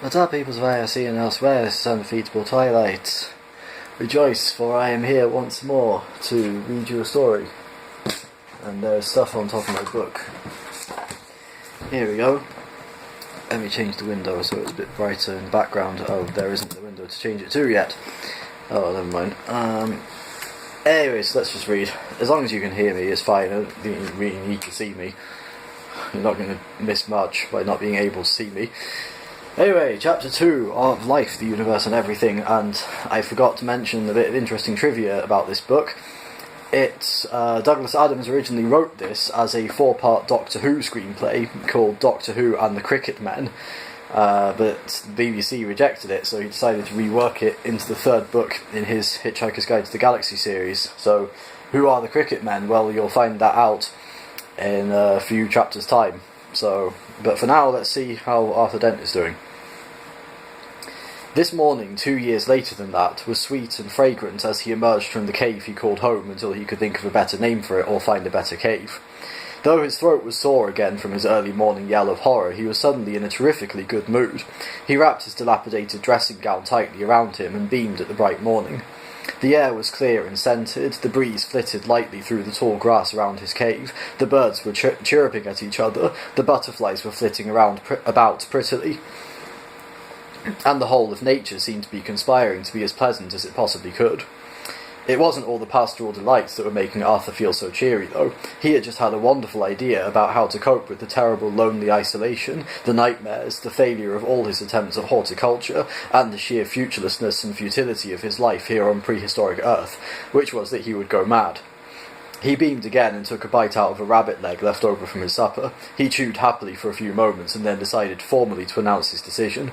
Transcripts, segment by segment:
What's up, peoples of IRC and elsewhere? This is undefeatable Twilight. Rejoice, for I am here once more to read you a story. And there's stuff on top of my book. Here we go. Let me change the window so it's a bit brighter in the background. Oh, there isn't the window to change it to yet. Oh, never mind. Anyways, let's just read. As long as you can hear me, it's fine. I don't think you really need to see me. You're not going to miss much by not being able to see me. Anyway, Chapter 2 of Life, the Universe and Everything, and I forgot to mention a bit of interesting trivia about this book. Douglas Adams originally wrote this as a 4-part Doctor Who screenplay called Doctor Who and the Cricket Men, but the BBC rejected it, so he decided to rework it into the 3rd book in his Hitchhiker's Guide to the Galaxy series. So, who are the Cricket Men? Well, you'll find that out in a few chapters' time. But for now, let's see how Arthur Dent is doing. This morning, 2 years later than that, was sweet and fragrant as he emerged from the cave he called home until he could think of a better name for it or find a better cave. Though his throat was sore again from his early morning yell of horror, he was suddenly in a terrifically good mood. He wrapped his dilapidated dressing gown tightly around him and beamed at the bright morning. The air was clear and scented, the breeze flitted lightly through the tall grass around his cave, the birds were chirruping at each other, the butterflies were flitting about prettily, and the whole of nature seemed to be conspiring to be as pleasant as it possibly could. It wasn't all the pastoral delights that were making Arthur feel so cheery, though. He had just had a wonderful idea about how to cope with the terrible lonely isolation, the nightmares, the failure of all his attempts at horticulture, and the sheer futurelessness and futility of his life here on prehistoric Earth, which was that he would go mad. He beamed again and took a bite out of a rabbit leg left over from his supper. He chewed happily for a few moments and then decided formally to announce his decision.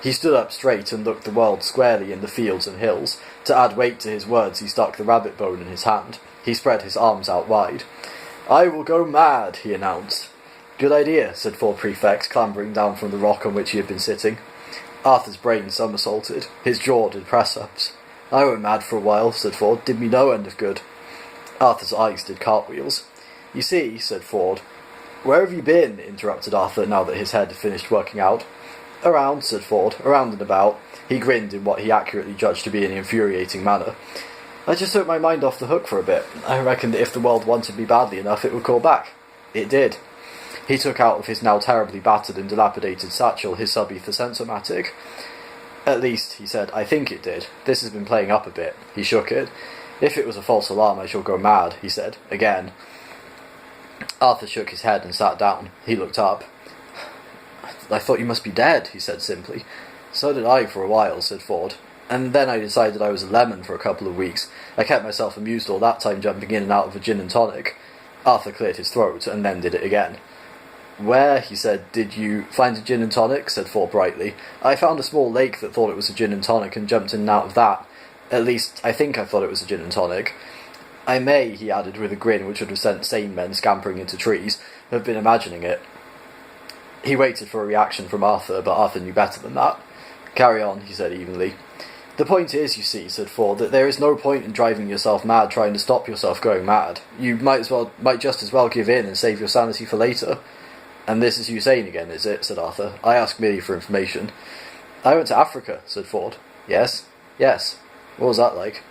He stood up straight and looked the world squarely in the fields and hills. To add weight to his words, he stuck the rabbit bone in his hand. He spread his arms out wide. "I will go mad," he announced. "Good idea," said Ford Prefect, clambering down from the rock on which he had been sitting. Arthur's brain somersaulted. His jaw did press-ups. "I went mad for a while," said Ford. "Did me no end of good." Arthur's eyes did cartwheels. "You see," said Ford. "Where have you been?" interrupted Arthur, now that his head had finished working out. "Around," said Ford. "Around and about." He grinned in what he accurately judged to be an infuriating manner. "I just took my mind off the hook for a bit. I reckoned that if the world wanted me badly enough, it would call back. It did." He took out of his now terribly battered and dilapidated satchel his sub-ether sensormatic. "At least," he said, "I think it did. This has been playing up a bit." He shook it. "If it was a false alarm, I shall go mad," he said, again. Arthur shook his head and sat down. He looked up. "I thought you must be dead," he said simply. "So did I for a while," said Ford. "And then I decided I was a lemon for a couple of weeks. I kept myself amused all that time jumping in and out of a gin and tonic." Arthur cleared his throat and then did it again. "Where," he said, "did you find a gin and tonic?" said Ford brightly. "I found a small lake that thought it was a gin and tonic and jumped in and out of that. At least, I think I thought it was a gin and tonic. I may," he added with a grin which would have sent sane men scampering into trees, "have been imagining it." He waited for a reaction from Arthur, but Arthur knew better than that. "Carry on," he said evenly. "The point is, you see," said Ford, "that there is no point in driving yourself mad trying to stop yourself going mad. You might just as well give in and save your sanity for later." "And this is you sane again, is it?" said Arthur. "I ask merely for information." "I went to Africa," said Ford. "Yes?" "Yes." "What was that like?"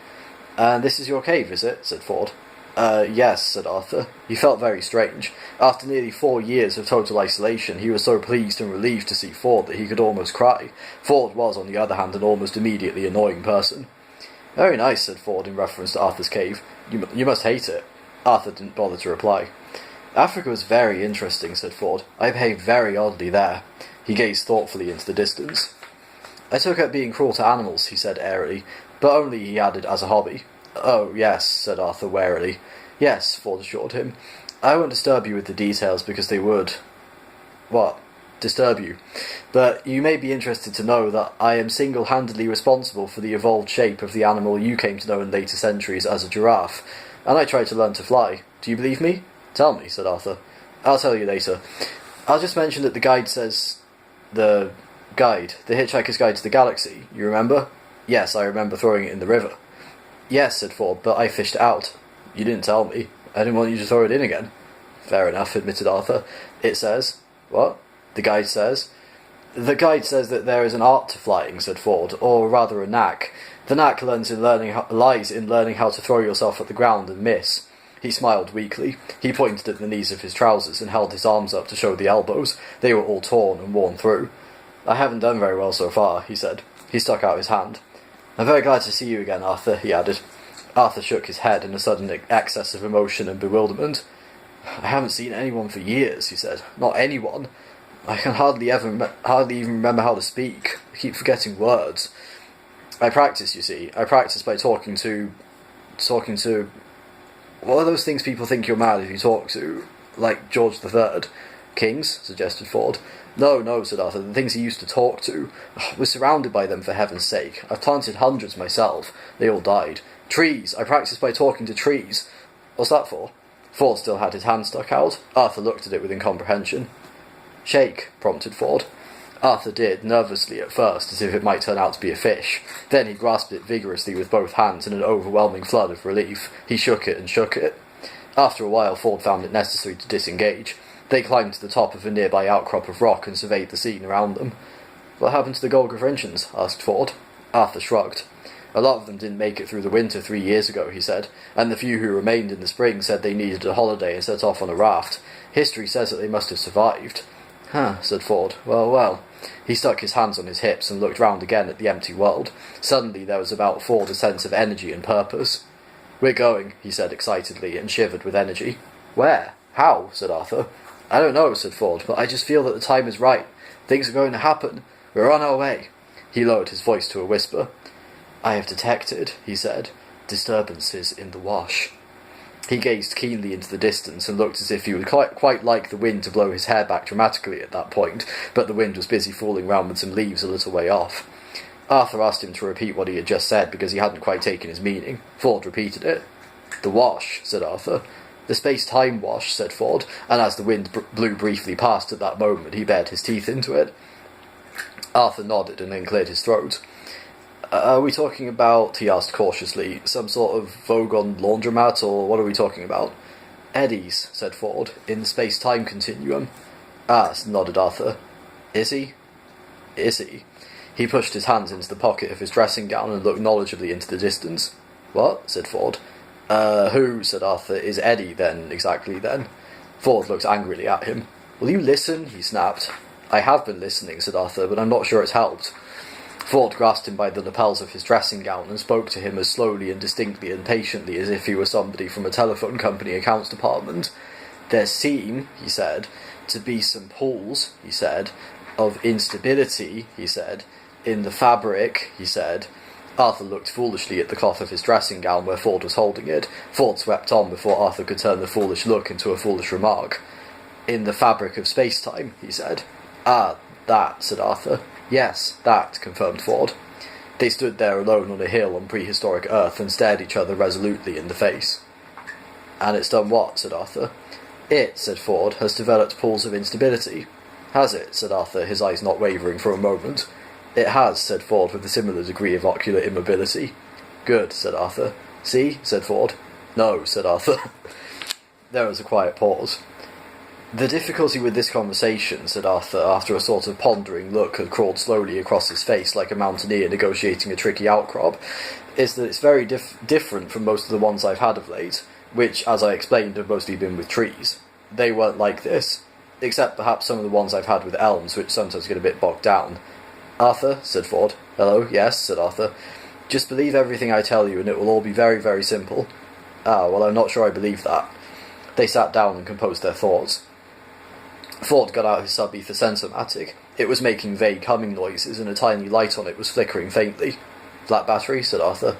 "And this is your cave, is it?" said Ford. Yes," said Arthur. He felt very strange. After nearly 4 years of total isolation, he was so pleased and relieved to see Ford that he could almost cry. Ford was, on the other hand, an almost immediately annoying person. "Very nice," said Ford in reference to Arthur's cave. You must hate it." Arthur didn't bother to reply. "Africa was very interesting," said Ford. "I behaved very oddly there." He gazed thoughtfully into the distance. "I took up being cruel to animals," he said airily, "but only," he added, "as a hobby." "Oh, yes," said Arthur warily. "Yes," Ford assured him. "I won't disturb you with the details because they would—" "What?" "Disturb you. But you may be interested to know that I am single-handedly responsible for the evolved shape of the animal you came to know in later centuries as a giraffe, and I tried to learn to fly. Do you believe me?" "Tell me," said Arthur. "I'll tell you later. I'll just mention that the guide says—" "The guide? The Hitchhiker's Guide to the Galaxy, you remember?" "Yes, I remember throwing it in the river." "Yes," said Ford, "but I fished it out." "You didn't tell me. I didn't want you to throw it in again." "Fair enough," admitted Arthur. "It says—" "What?" "The guide says—" The guide says that there is an art to flying, said Ford, or rather a knack. The knack lies in learning how to throw yourself at the ground and miss. He smiled weakly. He pointed at the knees of his trousers and held his arms up to show the elbows. They were all torn and worn through. I haven't done very well so far, he said. He stuck out his hand. I'm very glad to see you again, Arthur, he added. Arthur shook his head in a sudden excess of emotion and bewilderment. I haven't seen anyone for years, he said. Not anyone. I can hardly even remember how to speak. I keep forgetting words. I practice, you see. I practice by talking to... What are those things people think you're mad if you talk to? Like George III? Kings? Suggested Ford. No, said Arthur. The things he used to talk to. We're surrounded by them, for heaven's sake. I've planted hundreds myself. They all died. Trees! I practice by talking to trees. What's that for? Ford still had his hand stuck out. Arthur looked at it with incomprehension. Shake, prompted Ford. Arthur did, nervously at first, as if it might turn out to be a fish. Then he grasped it vigorously with both hands in an overwhelming flood of relief. He shook it and shook it. After a while, Ford found it necessary to disengage. They climbed to the top of a nearby outcrop of rock and surveyed the scene around them. What happened to the Golgothricians? Asked Ford. Arthur shrugged. A lot of them didn't make it through the winter 3 years ago, he said, and the few who remained in the spring said they needed a holiday and set off on a raft. History says that they must have survived. Huh, said Ford. Well. He stuck his hands on his hips and looked round again at the empty world. Suddenly there was about Ford a sense of energy and purpose. We're going, he said excitedly, and shivered with energy. Where? How? Said Arthur. I don't know, said Ford, but I just feel that the time is right. Things are going to happen. We're on our way. He lowered his voice to a whisper. I have detected, he said, disturbances in the wash. He gazed keenly into the distance and looked as if he would quite like the wind to blow his hair back dramatically at that point, but the wind was busy fooling round with some leaves a little way off. Arthur asked him to repeat what he had just said because he hadn't quite taken his meaning. Ford repeated it. The wash, said Arthur. The space-time wash, said Ford, and as the wind blew briefly past at that moment, he bared his teeth into it. Arthur nodded and then cleared his throat. Are we talking about, he asked cautiously, some sort of Vogon laundromat, or what are we talking about? Eddies, said Ford, in the space-time continuum. Ah, nodded Arthur. Is he? He pushed his hands into the pocket of his dressing gown and looked knowledgeably into the distance. What? Said Ford. Who, said Arthur, is Eddie, then, exactly, then? Ford looked angrily at him. Will you listen? He snapped. I have been listening, said Arthur, but I'm not sure it's helped. Ford grasped him by the lapels of his dressing gown and spoke to him as slowly and distinctly and patiently as if he were somebody from a telephone company accounts department. There seem, he said, to be some pools, he said, of instability, he said, in the fabric, he said. Arthur looked foolishly at the cloth of his dressing gown where Ford was holding it. Ford swept on before Arthur could turn the foolish look into a foolish remark. In the fabric of space-time, he said. Ah, that, said Arthur. Yes, that, confirmed Ford. They stood there alone on a hill on prehistoric Earth and stared each other resolutely in the face. And it's done what? Said Arthur. It, said Ford, has developed pools of instability. Has it? Said Arthur, his eyes not wavering for a moment. It has, said Ford, with a similar degree of ocular immobility. Good, said Arthur. See? Said Ford. No, said Arthur. There was a quiet pause. The difficulty with this conversation, said Arthur, after a sort of pondering look had crawled slowly across his face like a mountaineer negotiating a tricky outcrop, is that it's very different from most of the ones I've had of late, which, as I explained, have mostly been with trees. They weren't like this, except perhaps some of the ones I've had with elms, which sometimes get a bit bogged down. Arthur, said Ford. Hello, yes, said Arthur. Just believe everything I tell you and it will all be very, very simple. Ah, well, I'm not sure I believe that. They sat down and composed their thoughts. Ford got out his sub-ether sensormatic. It was making vague humming noises, and a tiny light on it was flickering faintly. Flat battery, said Arthur.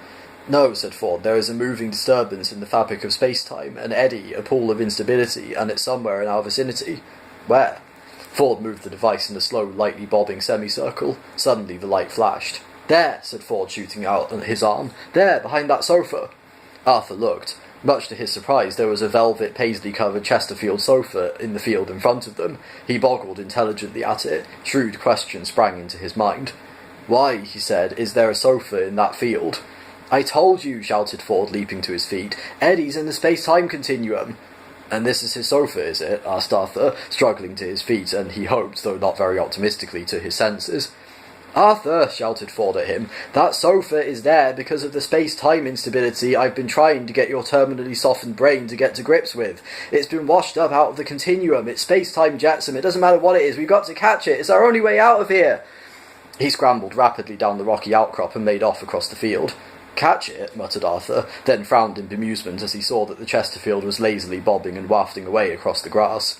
No, said Ford, there is a moving disturbance in the fabric of space-time, an eddy, a pool of instability, and it's somewhere in our vicinity. Where? Ford moved the device in a slow, lightly bobbing semicircle. Suddenly the light flashed. There, said Ford, shooting out his arm. There, behind that sofa. Arthur looked. Much to his surprise, there was a velvet, paisley-covered Chesterfield sofa in the field in front of them. He boggled intelligently at it. Shrewd questions sprang into his mind. Why, he said, is there a sofa in that field? I told you, shouted Ford, leaping to his feet. Eddie's in the space-time continuum. "And this is his sofa, is it?" asked Arthur, struggling to his feet, and he hoped, though not very optimistically, to his senses. "Arthur," shouted Ford at him, "that sofa is there because of the space-time instability I've been trying to get your terminally softened brain to get to grips with. It's been washed up out of the continuum. It's space-time jetsam. It doesn't matter what it is. We've got to catch it. It's our only way out of here." He scrambled rapidly down the rocky outcrop and made off across the field. "Catch it?" muttered Arthur, then frowned in bemusement as he saw that the Chesterfield was lazily bobbing and wafting away across the grass.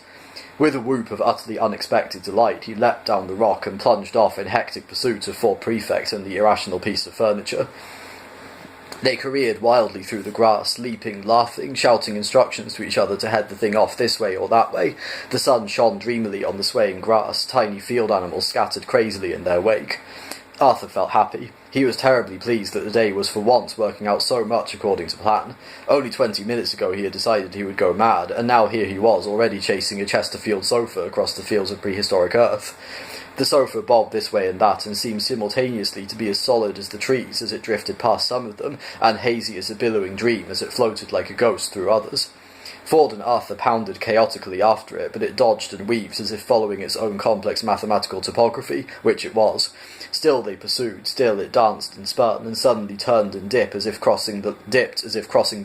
With a whoop of utterly unexpected delight, he leapt down the rock and plunged off in hectic pursuit of Ford Prefect and the irrational piece of furniture. They careered wildly through the grass, leaping, laughing, shouting instructions to each other to head the thing off this way or that way. The sun shone dreamily on the swaying grass, tiny field animals scattered crazily in their wake. Arthur felt happy. He was terribly pleased that the day was for once working out so much according to plan. Only 20 minutes ago he had decided he would go mad, and now here he was already chasing a Chesterfield sofa across the fields of prehistoric Earth. The sofa bobbed this way and that and seemed simultaneously to be as solid as the trees as it drifted past some of them, and hazy as a billowing dream as it floated like a ghost through others. Ford and Arthur pounded chaotically after it, but it dodged and weaved as if following its own complex mathematical topography, which it was. Still they pursued, still it danced and spun, and suddenly turned and dipped as if crossing the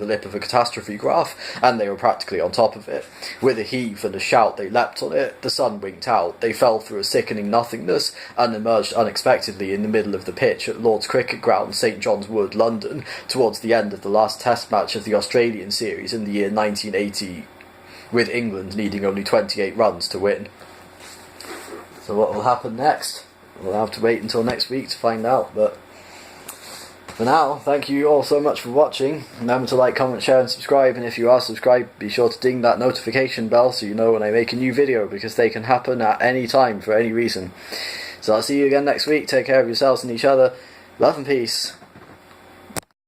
lip of a catastrophe graph, and they were practically on top of it. With a heave and a shout they leapt on it, the sun winked out, they fell through a sickening nothingness, and emerged unexpectedly in the middle of the pitch at Lord's Cricket Ground, St John's Wood, London, towards the end of the last test match of the Australian series in the year 1980, with England needing only 28 runs to win. So what will happen next? We'll have to wait until next week to find out, but for now, thank you all so much for watching. Remember to like, comment, share and subscribe, and if you are subscribed, be sure to ding that notification bell so you know when I make a new video, because they can happen at any time for any reason. So I'll see you again next week. Take care of yourselves and each other. Love and peace.